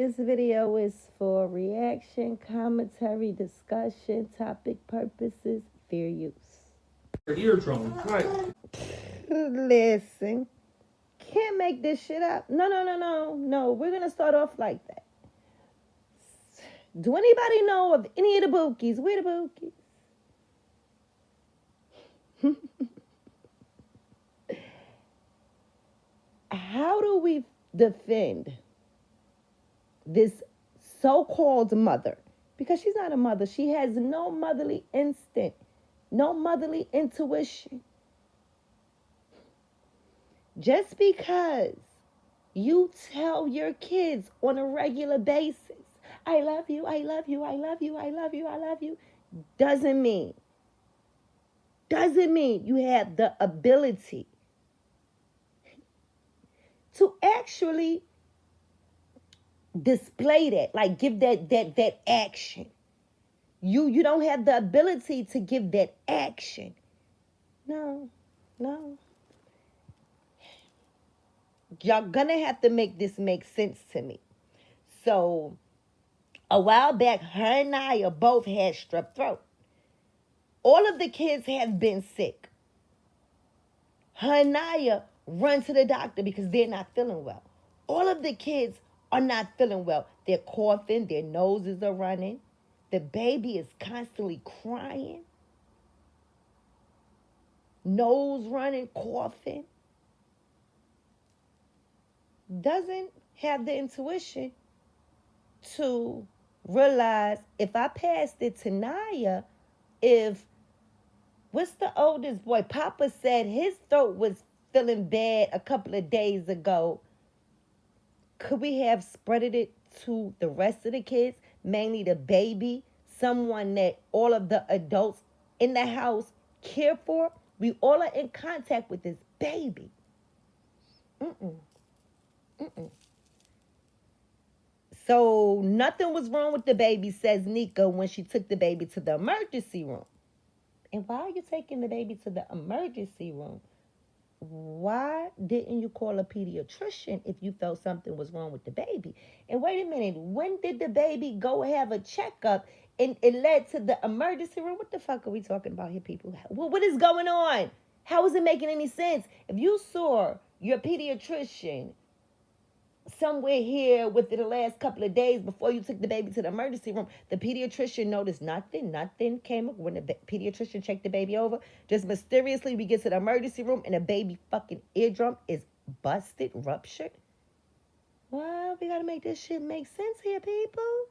This video is for reaction, commentary, discussion, topic purposes, fair use. Eardrum. Right. Listen, can't make this shit up. No. We're gonna start off like that. Do anybody know of any of the bookies? Where the bookies? How do we defend this so-called mother? Because she's not a mother. She has no motherly instinct, no motherly intuition. Just because you tell your kids on a regular basis, I love you, I love you, I love you, I love you, I love you, doesn't mean you have the ability to actually display that, like give that action. You don't have the ability to give that action. No. Y'all gonna have to make this make sense to me. So, a while back, her and Naya both had strep throat. All of the kids have been sick. Her and Naya run to the doctor because they're not feeling well. All of the kids are not feeling well. They're coughing, their noses are running. The baby is constantly crying. Nose running, coughing. Doesn't have the intuition to realize if I passed it to Naya, what's the oldest boy? Papa said his throat was feeling bad a couple of days ago. Could we have spreaded it to the rest of the kids, mainly the baby, someone that all of the adults in the house care for? We all are in contact with this baby. So nothing was wrong with the baby, says Nika, when she took the baby to the emergency room. And why are you taking the baby to the emergency room? Why didn't you call a pediatrician if you felt something was wrong with the baby? And wait a minute, when did the baby go have a checkup and it led to the emergency room? What the fuck are we talking about here, people? What is going on? How is it making any sense? If you saw your pediatrician somewhere here within the last couple of days before you took the baby to the emergency room, the pediatrician noticed nothing came up when the pediatrician checked the baby over. Just mysteriously, we get to the emergency room and the baby fucking eardrum is busted, ruptured. Well, we gotta make this shit make sense here, people.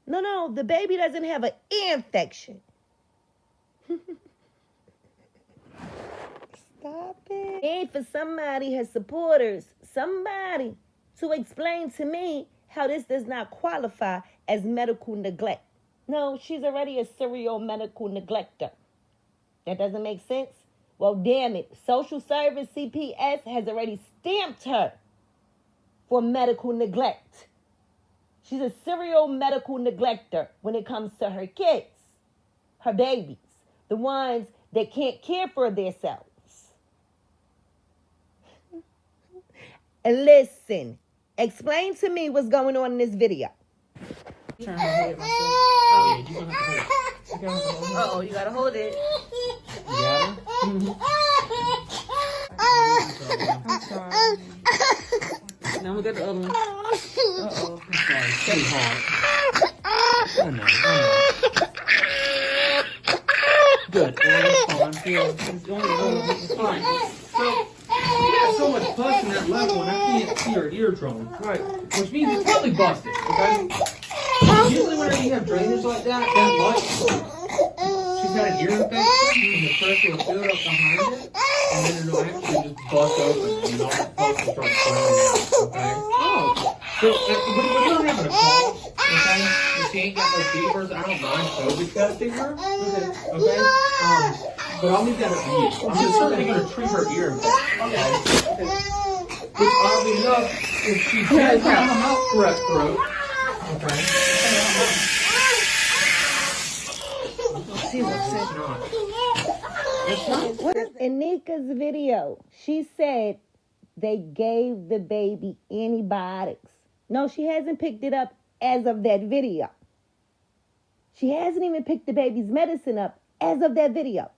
No, the baby doesn't have an ear infection. Stop it. And for somebody, her supporters, somebody to explain to me how this does not qualify as medical neglect. No, she's already a serial medical neglector. That doesn't make sense? Well, damn it. Social Service CPS has already stamped her for medical neglect. She's a serial medical neglector when it comes to her kids, her babies, the ones that can't care for themselves. Listen, explain to me what's going on in this video. Turn her head like that. Yeah, you gonna have to hold it. Uh-oh, you gotta hold it. You got her? I'm sorry. Now we got the other one. Uh-oh. I'm sorry. It's pretty hard. I know. Good. Well, that's fine. Yeah, it's fine. So, she got so much pus in that left one, I can't see her eardrum. Right. Which means it's probably busted, okay? Usually whenever you have drainage like that much, she's got an ear infection, and the pressure will build up behind it, and then it'll actually just bust open, and all the pus will start flowing out, okay? Oh. So, we're not having a cough, okay? If she ain't got no fevers, I don't mind COVID testing her, okay? But I'll leave that up to you. I'm just certainly going to treat her ear infection, okay? Which, oddly enough, if she does have a correct throat, okay? In Nika's video, she said they gave the baby antibiotics. No, she hasn't picked it up as of that video. She hasn't even picked the baby's medicine up as of that video.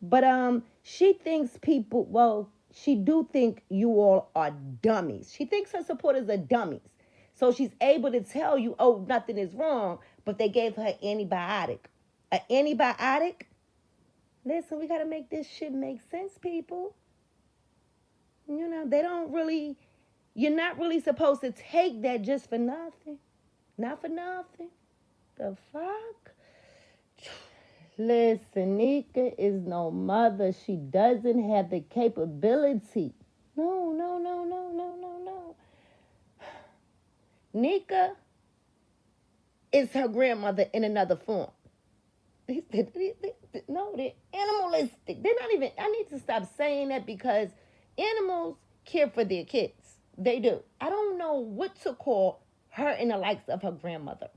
But she thinks people, well, she do think you all are dummies. She thinks her supporters are dummies. So she's able to tell you, oh, nothing is wrong, but they gave her antibiotic. An antibiotic? Listen, we got to make this shit make sense, people. You know, they don't really, you're not really supposed to take that just for nothing. Not for nothing. The fuck? Listen, Nika is no mother. She doesn't have the capability. No, no, no, no, no, no, no. Nika is her grandmother in another form. No, they're animalistic. They're not even, I need to stop saying that because animals care for their kids. They do. I don't know what to call her and the likes of her grandmother.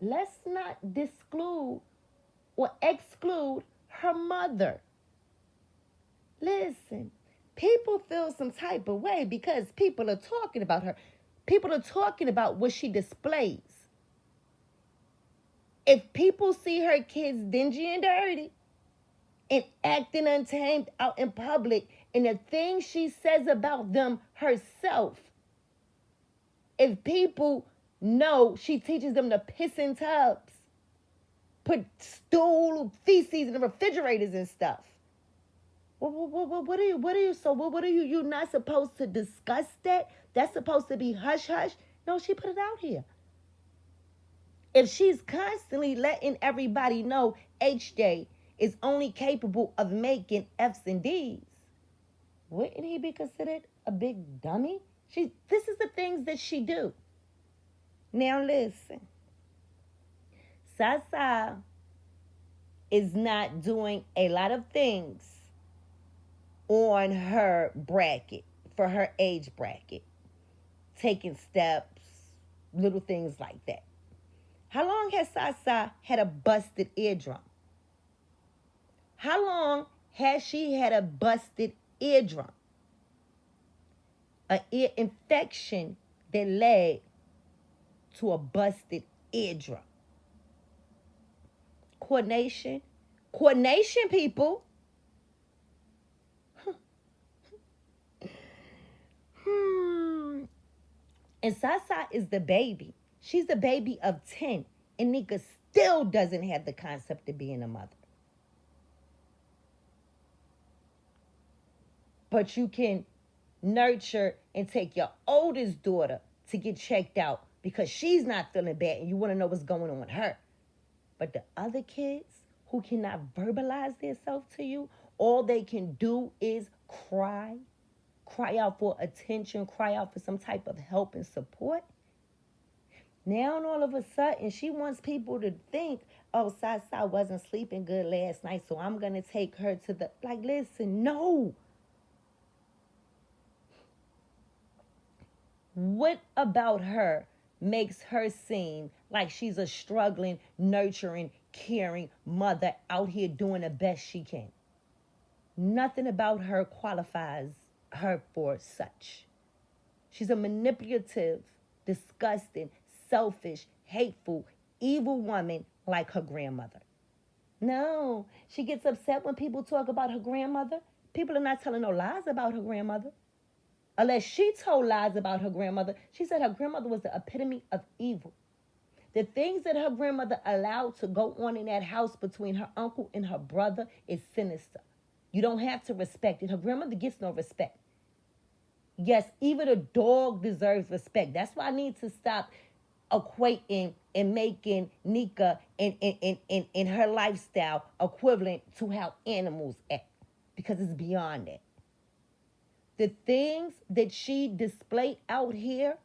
Let's not disclude or exclude her mother. Listen, people feel some type of way because people are talking about her. People are talking about what she displays. If people see her kids dingy and dirty and acting untamed out in public and the things she says about them herself, if people know she teaches them to piss in tubs, put stool feces in the refrigerators and stuff. What are you? You're not supposed to discuss that? That's supposed to be hush hush? No, she put it out here. If she's constantly letting everybody know HJ is only capable of making F's and D's, wouldn't he be considered a big dummy? This is the things that she do. Now listen, Sasa is not doing a lot of things on her bracket, for her age bracket, taking steps, little things like that. How long has Sasa had a busted eardrum? How long has she had a busted eardrum? An ear infection that led to a busted eardrum. Coordination, people. And Sasa is the baby. She's the baby of 10. And Nika still doesn't have the concept of being a mother. But you can nurture and take your oldest daughter to get checked out because she's not feeling bad and you want to know what's going on with her. But the other kids who cannot verbalize themselves to you, all they can do is cry out for attention, cry out for some type of help and support. Now and all of a sudden, she wants people to think, oh, Sasa wasn't sleeping good last night, so I'm going to take her to the... Like, listen, no. What about her makes her seem like she's a struggling, nurturing, caring mother out here doing the best she can? Nothing about her qualifies her for such. She's a manipulative, disgusting, selfish, hateful, evil woman like her grandmother. No, she gets upset when people talk about her grandmother. People are not telling no lies about her grandmother. Unless she told lies about her grandmother. She said her grandmother was the epitome of evil. The things that her grandmother allowed to go on in that house between her uncle and her brother is sinister. You don't have to respect it. Her grandmother gets no respect. Yes, even a dog deserves respect. That's why I need to stop equating and making Nika and her lifestyle equivalent to how animals act. Because it's beyond that. The things that she displayed out here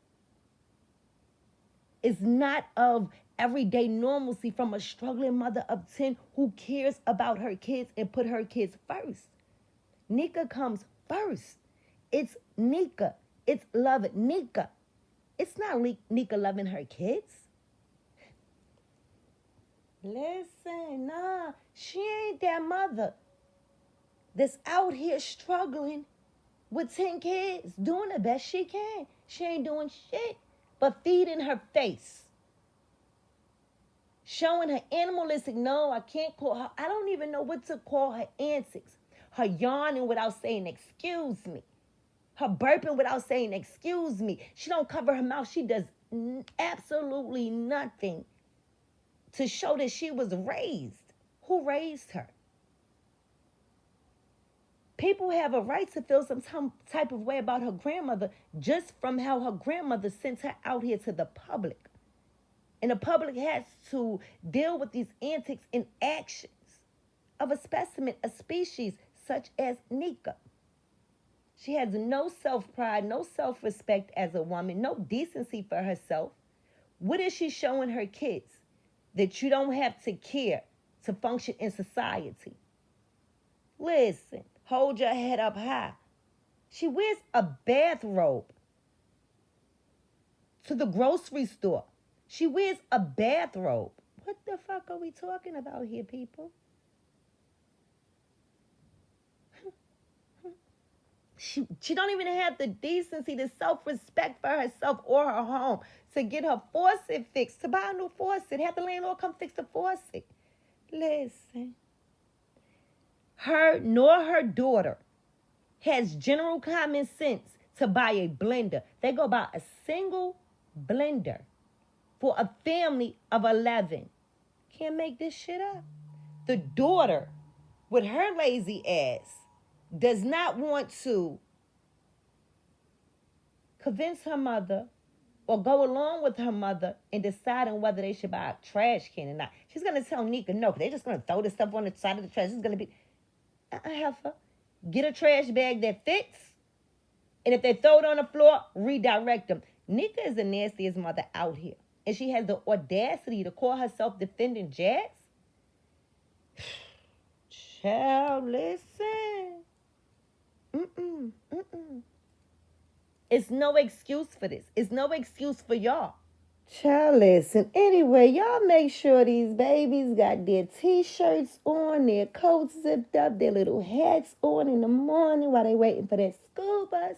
is not of everyday normalcy from a struggling mother of 10 who cares about her kids and put her kids first. Nika comes first. It's Nika. It's loving Nika. It's not Nika loving her kids. Listen, nah, she ain't that mother that's out here struggling with 10 kids, doing the best she can. She ain't doing shit but feeding her face. Showing her animalistic, no, I can't call her, I don't even know what to call her antics. Her yawning without saying, excuse me. Her burping without saying, excuse me. She don't cover her mouth. She does absolutely nothing to show that she was raised. Who raised her? People have a right to feel some type of way about her grandmother just from how her grandmother sent her out here to the public. And the public has to deal with these antics and actions of a specimen, a species such as Nika. She has no self-pride, no self-respect as a woman, no decency for herself. What is she showing her kids? That you don't have to care to function in society. Listen, hold your head up high. She wears a bathrobe to the grocery store. She wears a bathrobe. What the fuck are we talking about here, people? She don't even have the decency, the self-respect for herself or her home to get her faucet fixed, to buy a new faucet, have the landlord come fix the faucet. Listen, her nor her daughter has general common sense to buy a blender. They go buy a single blender for a family of 11. Can't make this shit up. The daughter, with her lazy ass, does not want to convince her mother or go along with her mother in deciding whether they should buy a trash can or not. She's going to tell Nika, no, because they're just going to throw this stuff on the side of the trash. It's going to be, heifer, get a trash bag that fits. And if they throw it on the floor, redirect them. Nika is the nastiest mother out here. And she has the audacity to call herself defending Jazz. Child, listen. It's no excuse for this. It's no excuse for y'all. Child, listen. Anyway, y'all make sure these babies got their t-shirts on, their coats zipped up, their little hats on in the morning while they waiting for that school bus.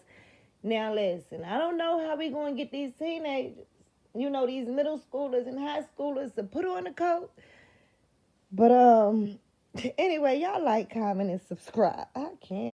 Now, listen, I don't know how we going to get these teenagers, these middle schoolers and high schoolers to put on a coat. But, anyway, y'all like, comment, and subscribe. I can't.